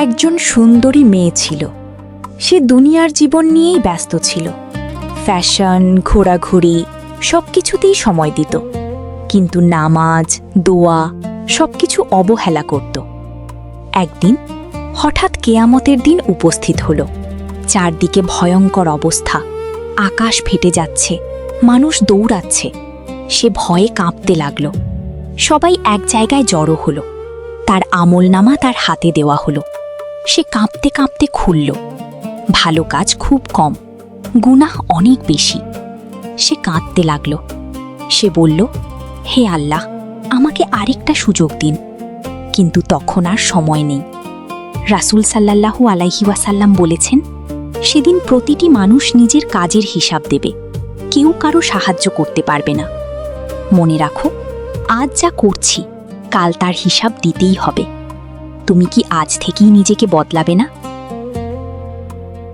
একজন সুন্দরী মেয়ে ছিল। সে দুনিয়ার জীবন নিয়েই ব্যস্ত ছিল। ফ্যাশন, ঘোরাঘুরি সবকিছুতেই সময় দিত, কিন্তু নামাজ, দোয়া সবকিছু অবহেলা করত। একদিন হঠাৎ কেয়ামতের দিন উপস্থিত হল। চারদিকে ভয়ঙ্কর অবস্থা, আকাশ ফেটে যাচ্ছে, মানুষ দৌড়াচ্ছে। সে ভয়ে কাঁপতে লাগল। সবাই এক জায়গায় জড়ো হলো। তার আমলনামা তার হাতে দেওয়া হলো। সে কাঁপতে কাঁপতে খুলল। ভালো কাজ খুব কম, গুনাহ অনেক বেশি। সে কাঁদতে লাগল। সে বলল, হে আল্লাহ, আমাকে আরেকটা সুযোগ দিন। কিন্তু তখন আর সময় নেই। রাসূল সাল্লাল্লাহু আলাইহি ওয়াসাল্লাম বলেছেন, সেদিন প্রতিটি মানুষ নিজের কাজের হিসাব দেবে, কেউ কারো সাহায্য করতে পারবে না। মনে রাখো, আজ যা করছি কাল তার হিসাব দিতেই হবে। তুমি কি আজ থেকেই নিজেকে বদলাবে না?